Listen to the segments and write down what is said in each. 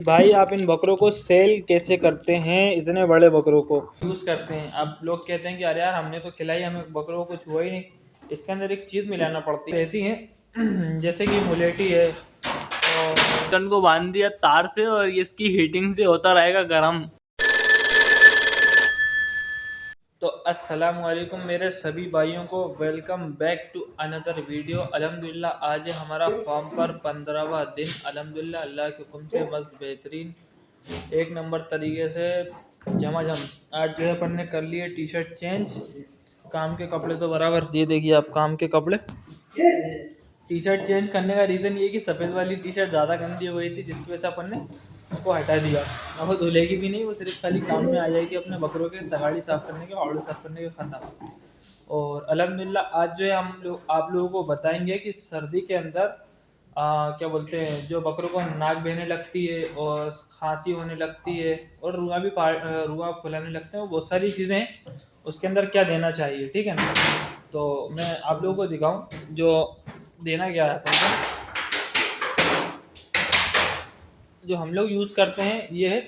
भाई आप इन बकरों को सेल कैसे करते हैं? इतने बड़े बकरों को यूज़ करते हैं। अब लोग कहते हैं कि अरे यार हमने तो खिलाई, हमें बकरों को कुछ हुआ ही नहीं। इसके अंदर एक चीज़ मिलाना पड़ती रहती है जैसे कि मुलेठी है, और तन को बांध दिया तार से और इसकी हीटिंग से होता रहेगा गर्म। तो अस्सलाम वालेकुम मेरे सभी भाइयों को, welcome back to another video. अल्हम्दुलिल्लाह आज है हमारा फॉर्म पर 15वां दिन। अल्हम्दुलिल्लाह अल्लाह के हुक्म से मस्त बेहतरीन एक नंबर तरीके से झमाझम। आज जो है अपन ने कर लिए टी शर्ट चेंज, काम के कपड़े तो बराबर, ये देखिए आप काम के कपड़े। टी शर्ट चेंज करने का रीज़न ये कि सफ़ेद वाली टी शर्ट ज़्यादा गंदी हो गई थी, जिसकी वजह से अपन ने उसको हटा दिया। अब वो धुलेगी भी नहीं, वो सिर्फ खाली काम में आ जाएगी अपने बकरों के तगाड़ी साफ़ करने के, औड़े साफ़ करने के ख़त्म। और अल्हम्दुलिल्लाह आज जो है हम लोग आप लोगों को बताएंगे कि सर्दी के अंदर क्या बोलते हैं, जो बकरों को नाक बहने लगती है और खांसी होने लगती है और रुआ फुलाने लगते हैं, वो बहुत सारी चीज़ें हैं, उसके अंदर क्या देना चाहिए, ठीक है ना। तो मैं आप लोगों को दिखाऊं जो देना क्या है अपन को। जो हम लोग यूज़ करते हैं ये है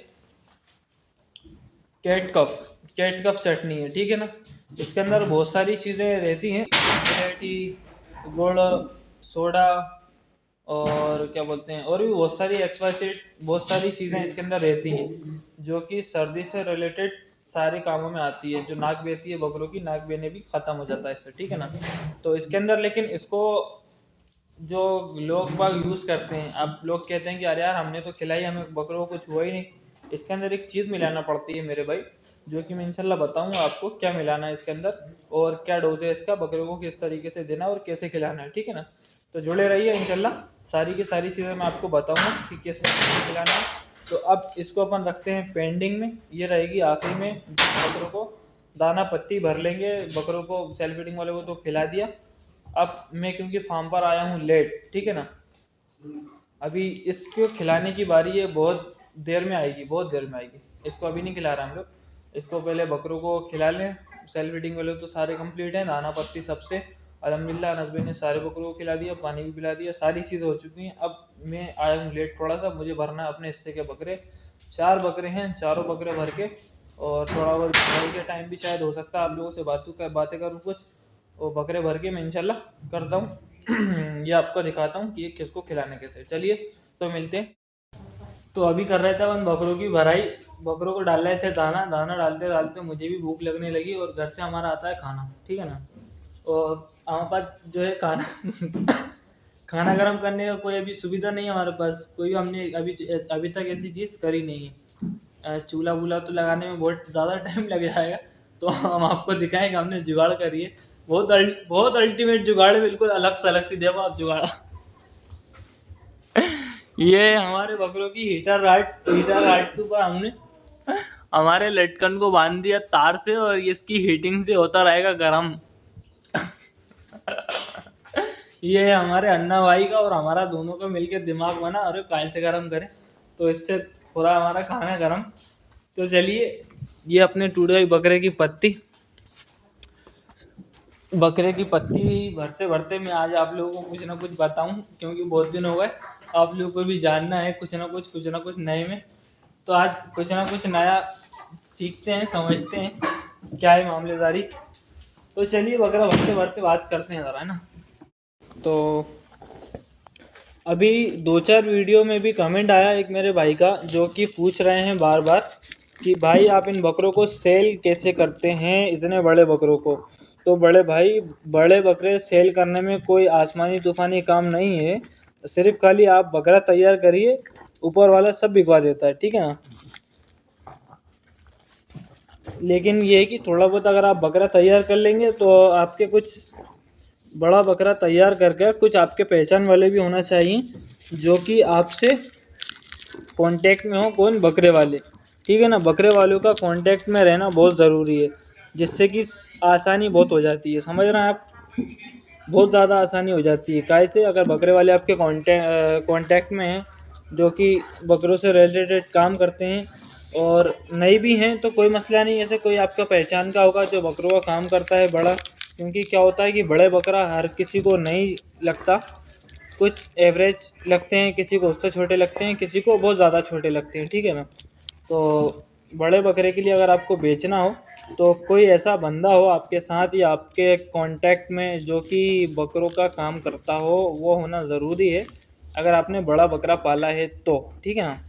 कैट कफ चटनी है, ठीक है ना। इसके अंदर बहुत सारी चीज़ें रहती हैं, मिलेठी, गुड़, सोडा और क्या बोलते हैं, और भी बहुत सारी एक्सवाइजेड बहुत सारी चीज़ें इसके अंदर रहती हैं, जो कि सर्दी से रिलेटेड सारे कामों में आती है। जो नाक बहती है बकरों की, नाक बहने भी ख़त्म हो जाता है इससे, ठीक है ना। तो इसके अंदर लेकिन इसको जो लोग बाग यूज़ करते हैं, अब लोग कहते हैं कि अरे यार हमने तो खिलाई, हमें बकरों को कुछ हुआ ही नहीं। इसके अंदर एक चीज़ मिलाना पड़ती है मेरे भाई, जो कि मैं इंशाल्लाह बताऊंगा आपको क्या मिलाना है इसके अंदर और क्या डोज है इसका, बकरों को किस तरीके से देना और कैसे खिलाना है, ठीक है ना। तो जुड़े रहिए, इंशाल्लाह सारी की सारी चीज़ें मैं आपको बताऊंगा कि किस तरीके से खिलाना है। तो अब इसको अपन रखते हैं पेंडिंग में, ये रहेगी आखिरी में। बकरों को दाना पत्ती भर लेंगे, बकरों को सेल्फ फीडिंग वाले को तो खिला दिया। अब मैं क्योंकि फार्म पर आया हूँ लेट, ठीक है ना, अभी इसको खिलाने की बारी है, बहुत देर में आएगी, बहुत देर में आएगी। इसको अभी नहीं खिला रहे हम लोग, इसको पहले बकरों को खिला लें। सेल्फ फीडिंग वाले तो सारे कंप्लीट हैं, दाना पत्ती सबसे अल्हम्दुलिल्लाह नस्बे ने सारे बकरों को खिला दिया, पानी भी पिला दिया, सारी चीज़ें हो चुकी हैं। अब मैं आया हूँ लेट थोड़ा सा, मुझे भरना है अपने हिस्से के बकरे। 4 बकरे हैं, चारों बकरे भर के, और थोड़ा और भाई के टाइम भी शायद हो सकता है आप लोगों से बातें करूँ कुछ, और बकरे भर के मैं इंशाल्लाह करता हूँ ये आपको दिखाता हूँ कि ये किसको खिलाने कैसे। चलिए तो मिलते हैं। तो अभी कर रहे थे अपन बकरों की भराई, बकरों को डाल रहे थे दाना। दाना डालते डालते मुझे भी भूख लगने लगी, और घर से हमारा आता है खाना, ठीक है ना। और हमारे पास जो है खाना खाना गर्म करने का कोई अभी सुविधा नहीं है हमारे पास, कोई हमने अभी तक ऐसी चीज़ करी नहीं है। चूल्हा वूल्हा तो लगाने में बहुत ज़्यादा टाइम लग जाएगा, तो हम आपको दिखाएंगे हमने जुगाड़ करी है। बहुत अल्टीमेट जुगाड़ है, बिल्कुल अलग से अलग सी। देखो आप जुगाड़ ये हमारे बकरों की हीटर राइट के ऊपर हमने हमारे लटकन को बांध दिया तार से और इसकी हीटिंग से होता रहेगा गर्म। ये है हमारे अन्ना भाई का और हमारा दोनों का मिलकर दिमाग बना, अरे काय से गर्म करें तो इससे थोड़ा हमारा खाना गर्म। तो चलिए, ये अपने टूटे हुए बकरे की पत्ती भरते भरते मैं आज आप लोगों को कुछ ना कुछ बताऊं, क्योंकि बहुत दिन हो गए, आप लोगों को भी जानना है कुछ ना कुछ नए में। तो आज कुछ ना कुछ नया सीखते हैं, समझते हैं क्या है मामलेदारी। तो चलिए बकरा भरते भरते बात करते हैं ज़रा, है ना। तो अभी 2-4 वीडियो में भी कमेंट आया एक मेरे भाई का, जो कि पूछ रहे हैं बार बार कि भाई आप इन बकरों को सेल कैसे करते हैं, इतने बड़े बकरों को। तो बड़े भाई, बड़े बकरे सेल करने में कोई आसमानी तूफानी काम नहीं है, सिर्फ खाली आप बकरा तैयार करिए, ऊपर वाला सब बिकवा देता है, ठीक है ना। लेकिन ये है कि थोड़ा बहुत अगर आप बकरा तैयार कर लेंगे तो आपके कुछ बड़ा बकरा तैयार करके कुछ आपके पहचान वाले भी होना चाहिए, जो कि आपसे कांटेक्ट में हो, कौन, बकरे वाले, ठीक है ना। बकरे वालों का कांटेक्ट में रहना बहुत ज़रूरी है, जिससे कि आसानी बहुत हो जाती है, समझ रहे हैं आप। बहुत ज़्यादा आसानी हो जाती है कैसे, अगर बकरे वाले आपके कांटेक्ट में हैं, जो कि बकरों से रिलेटेड काम करते हैं, और नई भी हैं तो कोई मसला नहीं। ऐसे कोई आपका पहचान का होगा जो बकरों का काम करता है बड़ा, क्योंकि क्या होता है कि बड़े बकरा हर किसी को नहीं लगता, कुछ एवरेज लगते हैं, किसी को उससे छोटे लगते हैं, किसी को बहुत ज़्यादा छोटे लगते हैं, ठीक है ना। तो बड़े बकरे के लिए अगर आपको बेचना हो तो कोई ऐसा बंदा हो आपके साथ या आपके कांटेक्ट में जो कि बकरों का काम करता हो, वो होना ज़रूरी है अगर आपने बड़ा बकरा पाला है तो, ठीक है ना।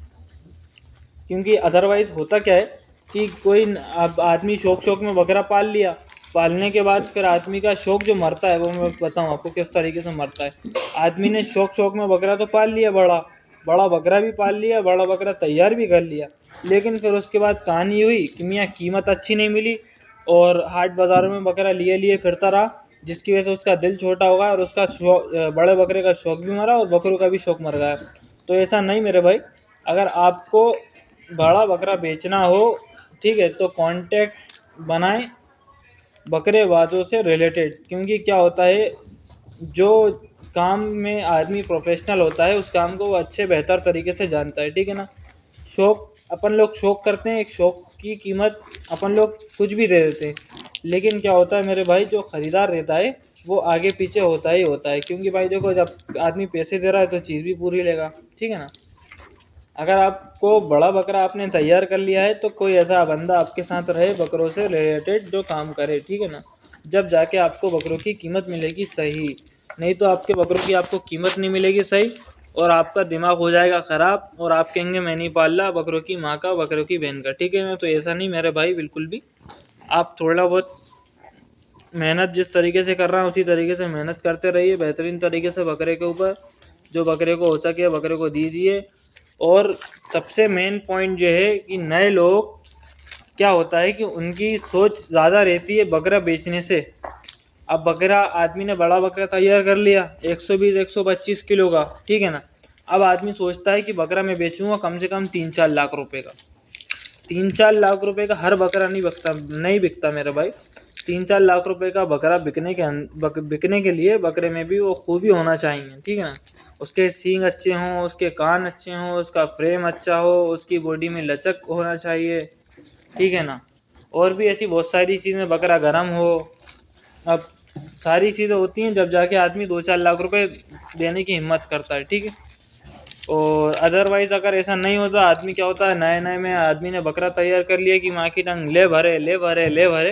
क्योंकि अदरवाइज़ होता क्या है कि कोई अब आदमी शौक शौक में बकरा पाल लिया, पालने के बाद फिर आदमी का शौक जो मरता है वो मैं बताऊँ आपको किस तरीके से मरता है। आदमी ने शौक शौक में बकरा तो पाल लिया, बड़ा बड़ा बकरा भी पाल लिया, बड़ा बकरा तैयार भी कर लिया, लेकिन फिर उसके बाद कहानी हुई कि मियाँ कीमत अच्छी नहीं मिली और हाट बाज़ारों में बकरा लिए लिए फिरता रहा, जिसकी वजह से उसका दिल छोटा होगा और उसका बड़े बकरे का शौक भी मरा और बकरों का भी शौक मर गया। तो ऐसा नहीं मेरे भाई, अगर आपको बड़ा बकरा बेचना हो, ठीक है, तो कांटेक्ट बनाएं बकरेबाजों से रिलेटेड। क्योंकि क्या होता है, जो काम में आदमी प्रोफेशनल होता है उस काम को वो अच्छे बेहतर तरीके से जानता है, ठीक है ना। शौक अपन लोग शौक करते हैं, एक शौक की कीमत अपन लोग कुछ भी दे देते हैं, लेकिन क्या होता है मेरे भाई, जो ख़रीदार रहता है वो आगे पीछे होता ही होता है। क्योंकि भाई देखो, जब आदमी पैसे दे रहा है तो चीज़ भी पूरी लेगा, ठीक है ना। अगर आपको बड़ा बकरा आपने तैयार कर लिया है तो कोई ऐसा बंदा आपके साथ रहे बकरों से रिलेटेड जो काम करे, ठीक है ना। जब जाके आपको बकरों की कीमत मिलेगी सही, नहीं तो आपके बकरों की आपको कीमत नहीं मिलेगी सही और आपका दिमाग हो जाएगा ख़राब और आप कहेंगे मैं नहीं पाल रहा बकरों की माँ का, बकरों की बहन का, ठीक है ना। तो ऐसा नहीं मेरे भाई, बिल्कुल भी। आप थोड़ा बहुत मेहनत जिस तरीके से कर रहा है उसी तरीके से मेहनत करते रहिए बेहतरीन तरीके से बकरे के ऊपर, जो बकरे को हो सके बकरे को दीजिए। और सबसे मेन पॉइंट जो है कि नए लोग क्या होता है कि उनकी सोच ज़्यादा रहती है बकरा बेचने से। अब बकरा आदमी ने बड़ा बकरा तैयार कर लिया 120 125 किलो का, ठीक है ना। अब आदमी सोचता है कि बकरा मैं बेचूंगा कम से कम 3-4 लाख रुपए का। 3-4 लाख रुपए का हर बकरा नहीं बिकता मेरे भाई। 3-4 लाख रुपए का बकरा बिकने के लिए बकरे में भी वो खूबी होना चाहिए, ठीक है ना। उसके सींग अच्छे हों, उसके कान अच्छे हों, उसका फ्रेम अच्छा हो, उसकी बॉडी में लचक होना चाहिए, ठीक है ना। और भी ऐसी बहुत सारी चीज़ें, बकरा गर्म हो। अब सारी चीज़ें होती हैं जब जाके आदमी 2-4 लाख रुपए देने की हिम्मत करता है, ठीक है। और अदरवाइज़ अगर ऐसा नहीं होता, आदमी क्या होता है, नए नए में आदमी ने बकरा तैयार कर लिया कि माँ की टंग ले भरे ले भरे ले भरे,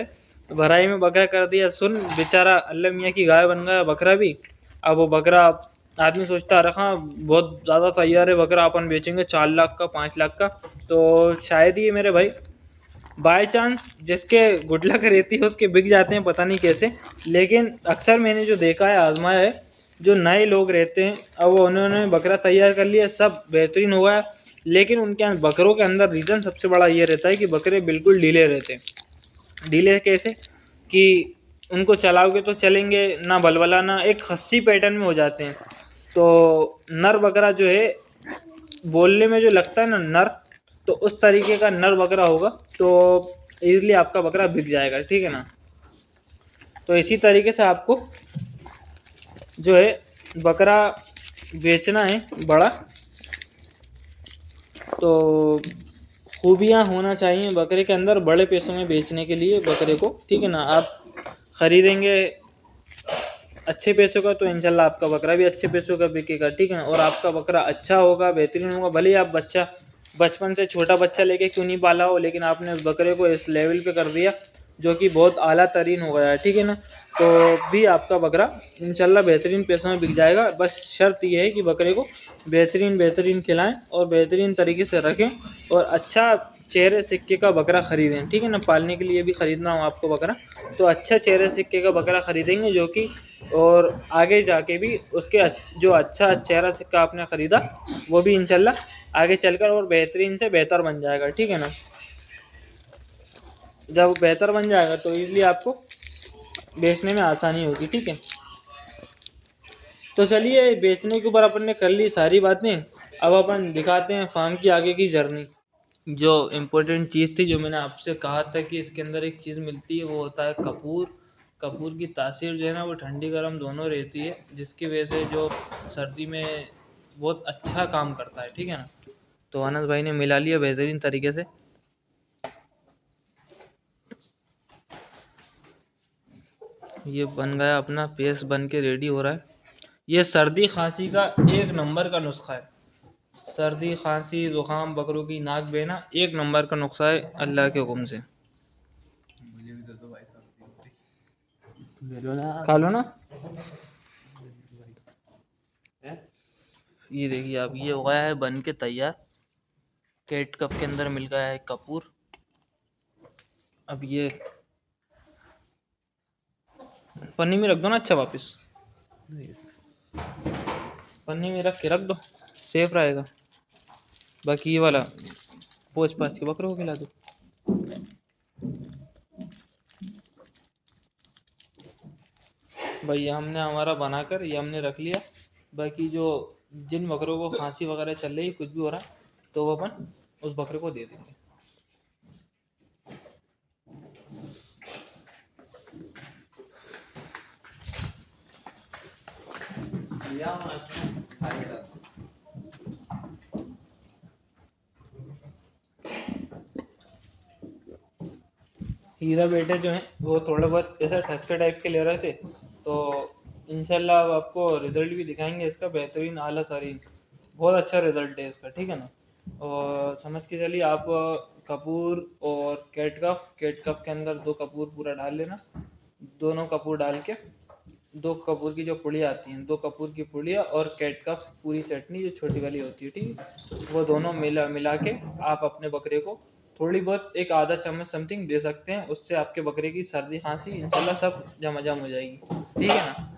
तो भराई में बकरा कर दिया, सुन बेचारा अल्लाह मियाँ की गाय बन गया बकरा भी। अब वो बकरा आदमी सोचता है रखा बहुत ज़्यादा तैयार है बकरा, अपन बेचेंगे 4 लाख का 5 लाख का। तो शायद ये मेरे भाई बाय चांस जिसके गुड लक रहती है उसके बिक जाते हैं, पता नहीं कैसे। लेकिन अक्सर मैंने जो देखा है, आजमाया है, जो नए लोग रहते हैं अब वो उन्होंने बकरा तैयार कर लिया, सब बेहतरीन हुआ, लेकिन उनके बकरों के अंदर रीज़न सबसे बड़ा ये रहता है कि बकरे बिल्कुल ढीले रहते हैं। ढीले कैसे कि उनको चलाओगे तो चलेंगे ना, बलबला ना, एक खस्सी पैटर्न में हो जाते हैं। तो नर बकरा जो है बोलने में जो लगता है ना नर, तो उस तरीके का नर बकरा होगा तो इजीली आपका बकरा बिक जाएगा, ठीक है ना। तो इसी तरीके से आपको जो है बकरा बेचना है बड़ा, तो खूबियाँ होना चाहिए बकरे के अंदर बड़े पैसों में बेचने के लिए बकरे को, ठीक है ना। आप ख़रीदेंगे अच्छे पैसों का तो इंशाल्लाह आपका बकरा भी अच्छे पैसों का बिकेगा, ठीक है ना। और आपका बकरा अच्छा होगा, बेहतरीन होगा, भले ही आप बचपन से छोटा बच्चा लेके क्यों नहीं पाला हो, लेकिन आपने उस बकरे को इस लेवल पे कर दिया जो कि बहुत आला तरीन हो गया है, ठीक है ना। तो भी आपका बकरा इंशाल्लाह बेहतरीन पैसों में बिक जाएगा। बस शर्त ये है कि बकरे को बेहतरीन खिलाएं और बेहतरीन तरीके से रखें और अच्छा चेहरे सिक्के का बकरा ख़रीदें, ठीक है ना। पालने के लिए भी ख़रीदना हो आपको बकरा तो अच्छा चेहरे सिक्के का बकरा ख़रीदेंगे जो कि, और आगे जाके भी उसके जो अच्छा चेहरा सिक्का आपने ख़रीदा वो भी इंशाल्लाह आगे चलकर और बेहतरीन से बेहतर बन जाएगा, ठीक है ना। जब बेहतर बन जाएगा तो इसलिए आपको बेचने में आसानी होगी, ठीक है। तो चलिए बेचने के ऊपर अपन ने कर ली सारी बातें, अब अपन दिखाते हैं फार्म की आगे की जर्नी। जो इम्पोर्टेंट चीज़ थी, जो मैंने आपसे कहा था कि इसके अंदर एक चीज़ मिलती है, वो होता है कपूर। कपूर की तासीर जो है ना वो ठंडी गर्म दोनों रहती है, जिसकी वजह से जो सर्दी में बहुत अच्छा काम करता है, ठीक है ना। तो अनस भाई ने मिला लिया बेहतरीन तरीके से। ये बन गया अपना पेस्ट बन के रेडी हो रहा है। ये सर्दी खांसी का एक नंबर का नुस्खा है। सर्दी खांसी ज़ुकाम बकरों की नाक बहना एक नंबर का नुस्खा है अल्लाह के हुक्म से। मुझे भी दे दो भाई साहब। ले लो ना, खा लो ना। ये देखिए आप, ये हो गया है बन के तैयार। केट कप के अंदर मिल गया है कपूर। अब ये पन्नी में रख दो ना, अच्छा वापस पन्नी में रख के रख दो, सेफ रहेगा। बाकी ये वाला पोछ पाछ के बकरों को खिला दो। भाई ये हमने हमारा बनाकर ये हमने रख लिया। बाकी जो जिन बकरों को खांसी वगैरह चल रही, कुछ भी हो रहा है, तो वो अपन उस बकरे को दे देंगे। हीरा बेटे जो हैं वो थोड़ा बहुत ऐसा ठसके टाइप के ले रहे थे, तो इंशाल्लाह अब आपको रिजल्ट भी दिखाएंगे इसका, बेहतरीन आला तरीन, बहुत अच्छा रिजल्ट है इसका, ठीक है ना। और समझ के चलिए आप, कपूर और केट कफ के अंदर 2 कपूर पूरा डाल लेना। दोनों कपूर डाल के 2 कपूर की जो पुड़िया आती हैं, 2 कपूर की पुड़िया और केट कफ पूरी चटनी जो छोटी वाली होती है, ठीक है, वो दोनों मिला मिला के आप अपने बकरे को थोड़ी बहुत एक आधा चम्मच समथिंग दे सकते हैं। उससे आपके बकरे की सर्दी खांसी इंशाल्लाह सब जमाजम हो जाएगी, ठीक है ना।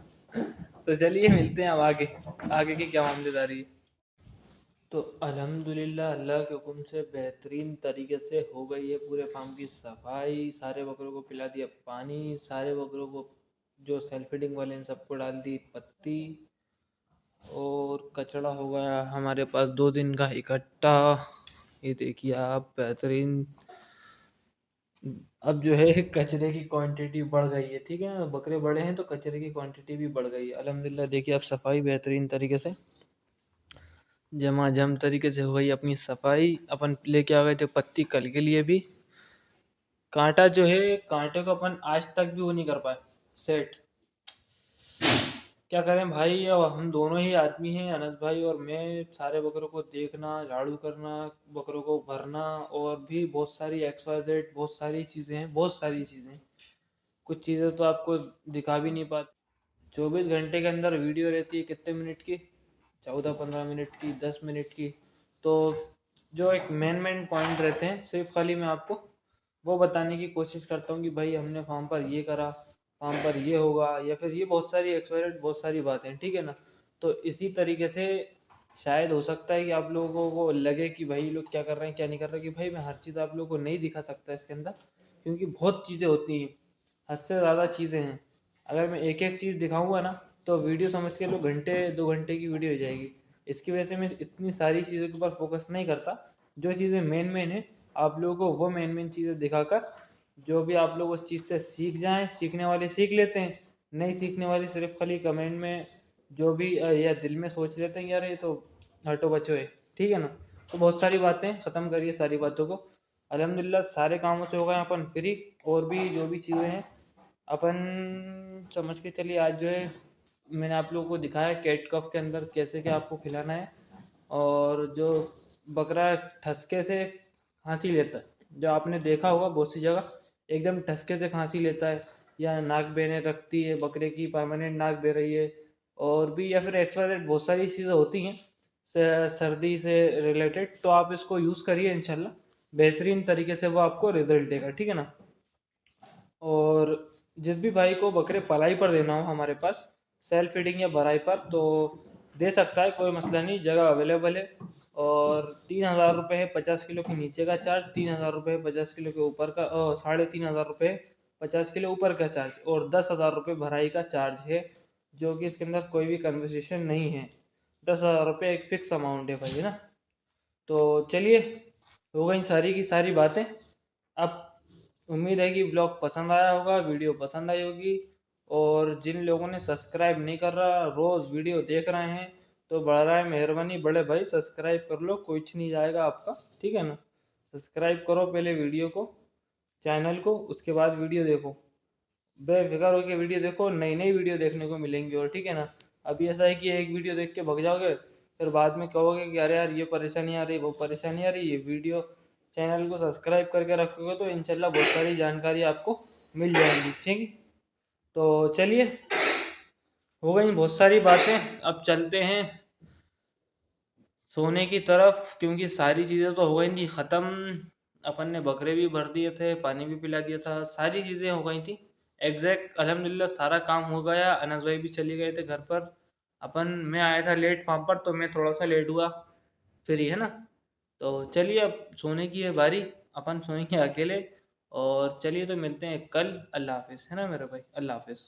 तो चलिए मिलते हैं अब आगे, आगे की क्या मामलेदारी है। तो अल्हम्दुलिल्लाह अल्लाह के हुक्म से बेहतरीन तरीके से हो गई है पूरे फार्म की सफाई। सारे बकरों को पिला दिया पानी, सारे बकरों को जो सेल्फ फीडिंग वाले हैं सबको डाल दी पत्ती, और कचड़ा हो गया हमारे पास 2 दिन का इकट्ठा। ये देखिए आप, बेहतरीन। अब जो है कचरे की क्वांटिटी बढ़ गई है, ठीक है ना, बकरे बड़े हैं तो कचरे की क्वांटिटी भी बढ़ गई है अल्हम्दुलिल्लाह। देखिए अब सफाई बेहतरीन तरीके से जमाजम तरीके से हो गई अपनी सफाई। अपन लेके आ गए थे पत्ती कल के लिए भी। कांटा जो है, कांटे को अपन आज तक भी वो नहीं कर पाए सेट। क्या करें भाई, अब हम दोनों ही आदमी हैं, अनस भाई और मैं, सारे बकरों को देखना, झाड़ू करना, बकरों को भरना, और भी बहुत सारी एक्स वाई जेड बहुत सारी चीज़ें हैं, बहुत सारी चीज़ें। कुछ चीज़ें तो आपको दिखा भी नहीं पाते। 24 घंटे के अंदर वीडियो रहती है कितने मिनट की, 14-15 मिनट की, 10 मिनट की। तो जो एक मेन पॉइंट रहते हैं, सिर्फ खाली मैं आपको वो बताने की कोशिश करता हूँ कि भाई हमने फार्म पर ये करा, फार्म पर ये होगा, या फिर ये बहुत सारी एक्सपायर्ड बहुत सारी बातें, ठीक है ना। तो इसी तरीके से शायद हो सकता है कि आप लोगों को लगे कि भाई लोग क्या कर रहे हैं क्या नहीं कर रहे, कि भाई मैं हर चीज़ आप लोगों को नहीं दिखा सकता इसके अंदर, क्योंकि बहुत चीज़ें होती हैं, हद से ज़्यादा चीज़ें हैं। अगर मैं एक एक चीज़ दिखाऊंगा ना, तो वीडियो समझ के लो घंटे 2 घंटे की वीडियो हो जाएगी। इसकी वजह से मैं इतनी सारी चीज़ों के ऊपर फोकस नहीं करता। जो चीज़ें मेन है, आप लोगों को वो मेन चीज़ें दिखाकर, जो भी आप लोग उस चीज़ से सीख जाएं, सीखने वाले सीख लेते हैं, नहीं सीखने वाले सिर्फ खाली कमेंट में जो भी या दिल में सोच लेते हैं यार ये तो हटो बचो है, ठीक है ना। तो बहुत सारी बातें ख़त्म करिए, सारी बातों को। अल्हम्दुलिल्लाह सारे कामों से हो गए अपन फ्री। और भी जो भी चीज़ें हैं अपन समझ के चलिए, आज जो है मैंने आप लोगों को दिखाया कैट कफ के अंदर कैसे क्या आपको खिलाना है। और जो बकरा ठसके से खांसी लेता है, जो आपने देखा होगा बहुत सी जगह एकदम ठसके से खांसी लेता है, या नाक बहने रखती है बकरे की, परमानेंट नाक बह रही है, और भी या फिर एक्सवाइजेड बहुत सारी चीज़ें होती हैं सर्दी से रिलेटेड, तो आप इसको यूज़ करिए, इंशाल्लाह बेहतरीन तरीके से वो आपको रिजल्ट देगा, ठीक है ना। और जिस भी भाई को बकरे पलाई पर देना हो हमारे पास, सेल्फ फीडिंग या भराई पर, तो दे सकता है, कोई मसला नहीं, जगह अवेलेबल है। और 3,000 रुपये है 50 किलो के नीचे का चार्ज, 3,000 रुपये 50 किलो के ऊपर का, 3,500 रुपये 50 किलो ऊपर का चार्ज, और 10,000 रुपये भराई का चार्ज है, जो कि इसके अंदर कोई भी कन्वर्सेशन नहीं है। 10,000 रुपये एक फ़िक्स अमाउंट है भाई, है ना। तो चलिए, हो गई सारी की सारी बातें। अब उम्मीद है कि ब्लॉग पसंद आया होगा, वीडियो पसंद आई होगी। और जिन लोगों ने सब्सक्राइब नहीं कर रहा, रोज़ वीडियो देख रहे हैं, तो बड़ा मेहरबानी बड़े भाई सब्सक्राइब कर लो, कुछ नहीं जाएगा आपका, ठीक है ना। सब्सक्राइब करो पहले वीडियो को, चैनल को, उसके बाद वीडियो देखो, बेफिक्र होकर वीडियो देखो, नई नई वीडियो देखने को मिलेंगी, और ठीक है ना। अभी ऐसा है कि एक वीडियो देख के भग जाओगे, फिर बाद में कहोगे कि अरे यार ये परेशानी आ रही, वो परेशानी आ रही। ये वीडियो चैनल को सब्सक्राइब करके रखोगे तो इंशाल्लाह बहुत सारी जानकारी आपको मिल जाएंगी, ठीक है। तो चलिए, हो गई बहुत सारी बातें, अब चलते हैं सोने की तरफ, क्योंकि सारी चीज़ें तो हो गई थी ख़त्म। अपन ने बकरे भी भर दिए थे, पानी भी पिला दिया था, सारी चीज़ें हो गई थी एग्जैक्ट, अल्हम्दुलिल्लाह सारा काम हो गया। अनस भाई भी चले गए थे घर पर। मैं आया था लेट वहाँ पर, तो मैं थोड़ा सा लेट हुआ, फ्री है ना। तो चलिए अब सोने की है बारी, अपन सोएंगे अकेले। और चलिए तो मिलते हैं कल। अल्लाह हाफिज़, है ना मेरे भाई, अल्लाह हाफिज़।